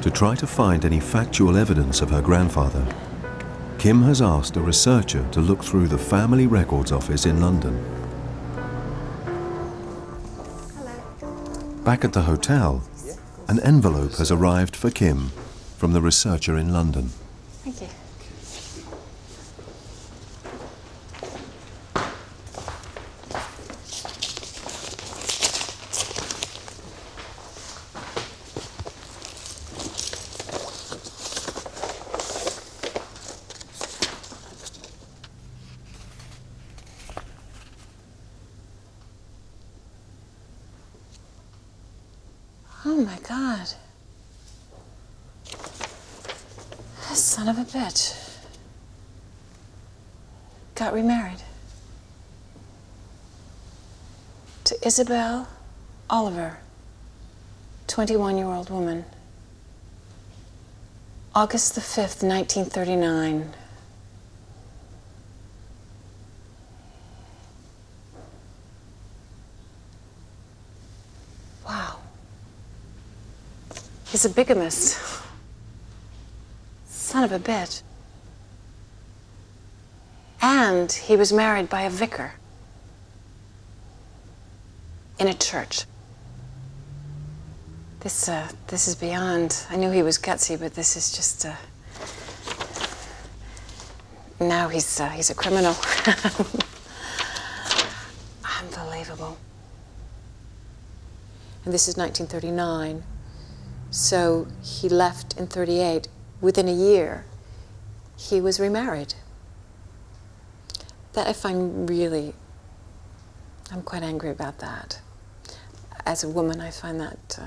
To try to find any factual evidence of her grandfather, Kim has asked a researcher to look through the Family Records Office in London. Back at the hotel, an envelope has arrived for Kim from the researcher in London. Thank you. Oh my God. Son of a bitch. Got remarried. To Isabel Oliver, 21-year-old woman. August the 5th, 1939. Wow. He's a bigamist. Son of a bitch. And he was married by a vicar in a church. This is beyond. I knew he was gutsy, but this is just. Now he's a criminal. Unbelievable. And this is 1939. So he left in 38. Within a year, he was remarried. That I find really, I'm quite angry about that. As a woman, I find that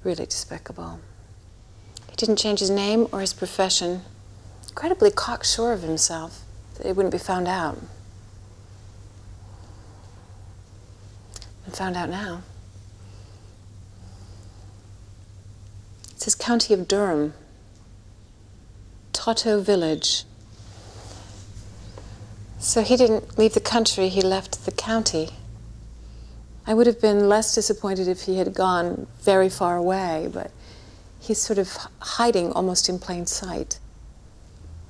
really despicable. He didn't change his name or his profession. Incredibly cocksure of himself, that it wouldn't be found out. And found out now. It says County of Durham. Totto Village. So he didn't leave the country, he left the county. I would have been less disappointed if he had gone very far away, but he's sort of hiding almost in plain sight.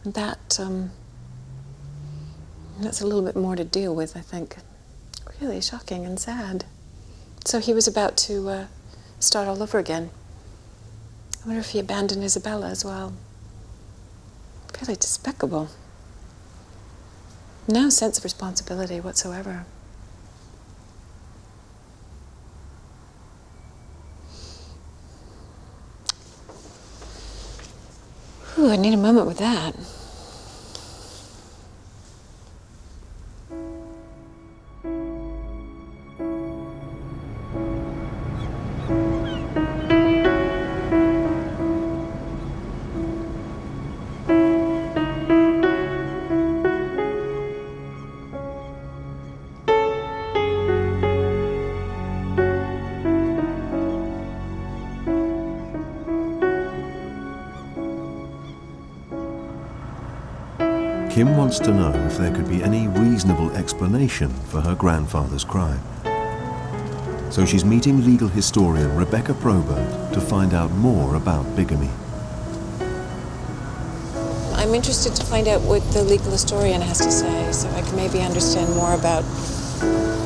And that's a little bit more to deal with, I think. Really shocking and sad. So he was about to start all over again. I wonder if he abandoned Isabella as well. Really despicable. No sense of responsibility whatsoever. Ooh, I need a moment with that. Kim wants to know if there could be any reasonable explanation for her grandfather's crime. So she's meeting legal historian Rebecca Probert to find out more about bigamy. I'm interested to find out what the legal historian has to say, so I can maybe understand more about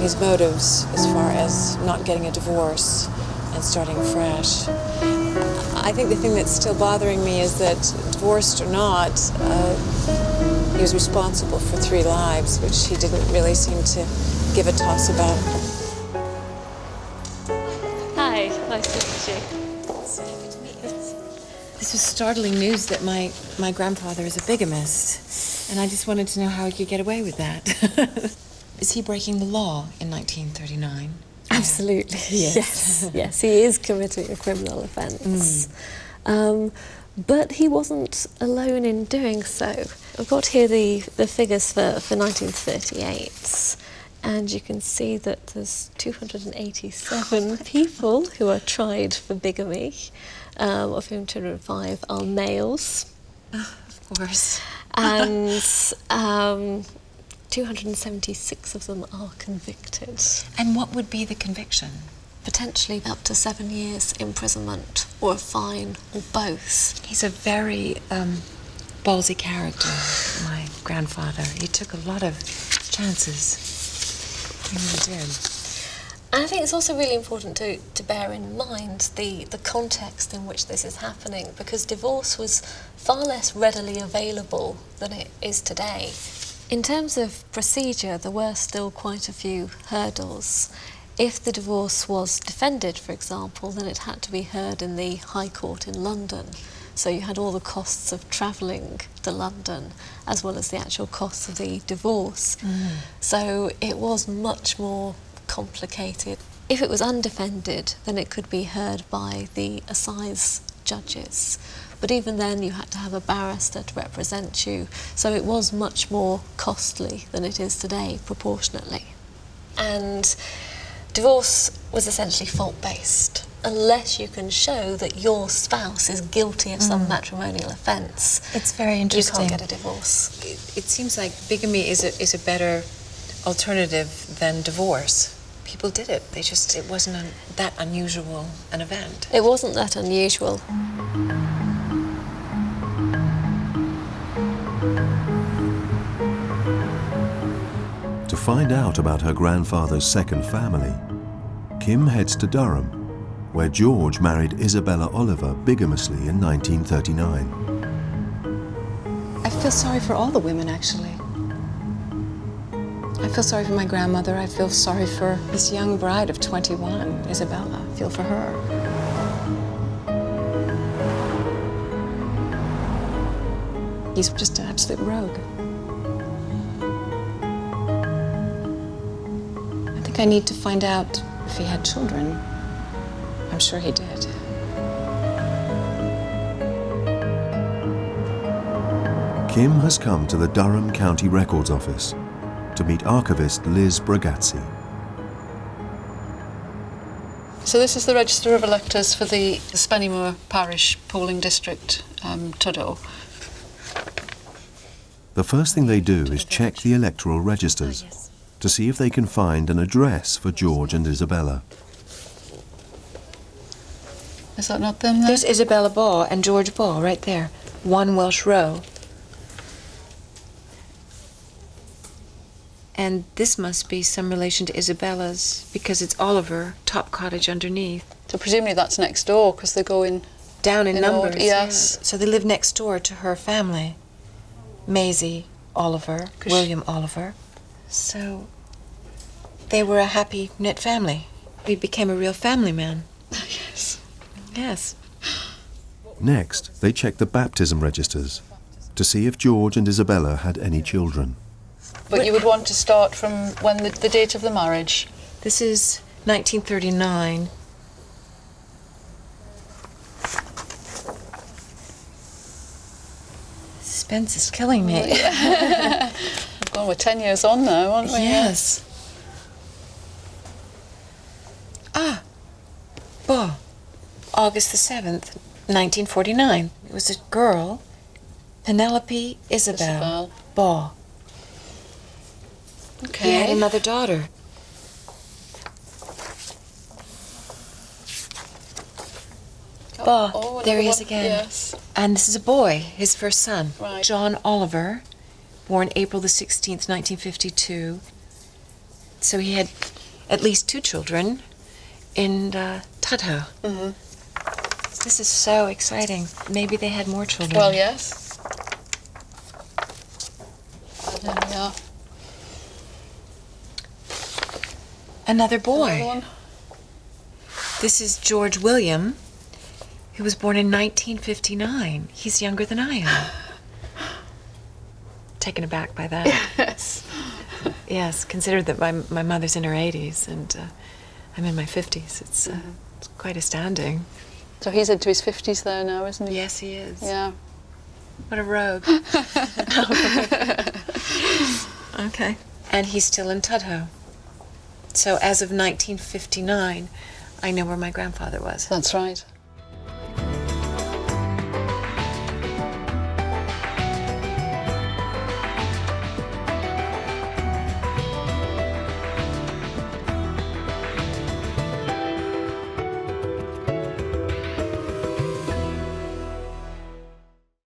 his motives as far as not getting a divorce and starting fresh. I think the thing that's still bothering me is that, divorced or not, he was responsible for 3 lives, which he didn't really seem to give a toss about. Hi, nice to meet you. This was startling news that my grandfather is a bigamist, and I just wanted to know how he could get away with that. Is he breaking the law in 1939? Absolutely, yes. Yes, he is committing a criminal offence. But he wasn't alone in doing so. I've got here the figures for 1938, and you can see that there's 287 people who are tried for bigamy, of whom 205 are males. Of course. And 276 of them are convicted. And what would be the conviction? potentially up to 7 years imprisonment or a fine or both. He's a very ballsy character, my grandfather. He took a lot of chances. He really did. And I think it's also really important to bear in mind the context in which this is happening, because divorce was far less readily available than it is today. In terms of procedure, there were still quite a few hurdles. If the divorce was defended, for example, then it had to be heard in the High Court in London. So you had all the costs of travelling to London, as well as the actual costs of the divorce. So it was much more complicated. If it was undefended, then it could be heard by the assize judges. But even then, you had to have a barrister to represent you. So it was much more costly than it is today, proportionately. And divorce was essentially fault-based. Unless you can show that your spouse is guilty of some matrimonial offence, It's very interesting. you can't get a divorce. It seems like bigamy is a better alternative than divorce. People did it. It wasn't that unusual an event. It wasn't that unusual. To find out about her grandfather's second family, Kim heads to Durham, where George married Isabella Oliver bigamously in 1939. I feel sorry for all the women, actually. I feel sorry for my grandmother. I feel sorry for this young bride of 21, Isabella. I feel for her. He's just an absolute rogue. I think I need to find out if he had children. I'm sure he did. Kim has come to the Durham County Records Office to meet archivist Liz Bragazzi. So this is the Register of Electors for the Spennymoor Parish polling district, Tudor. The first thing they do is check the electoral registers to see if they can find an address for George and Isabella. Is that not them there? There's Isabella Baugh and George Baugh right there. 1 Welsh Row. And this must be some relation to Isabella's, because it's Oliver, top cottage underneath. So presumably that's next door, because they're going Down in numbers. order, yes. Yeah. So they live next door to her family. Maisie Oliver, 'Cause William Oliver. So they were a happy knit family. He became a real family man. Yes. Yes. Next, they check the baptism registers to see if George and Isabella had any children. But you would want to start from when the date of the marriage. This is 1939. Suspense is killing me. Well, we're 10 years on now, aren't we? Yes. Ah, Baugh, August the 7th, 1949. It was a girl, Penelope Isabel Baugh. Okay. He had another daughter. Baugh, Oh, there he another is one. again. Yes. And this is a boy, his first son, Right. John Oliver, born April the 16th, 1952. So he had at least 2 children in Tudhoe. Mm-hmm. This is so exciting. Maybe they had more children. Well, yes. There we are. Another boy. Another one. This is George William, who was born in 1959. He's younger than I am. Taken aback by that. Yes. Yes, consider that my mother's in her 80s and I'm in my 50s. It's quite astounding. So he's into his 50s there now, isn't he? Yes, he is. Yeah. What a rogue. Okay. And he's still in Tudhoe. So as of 1959, I know where my grandfather was. That's right.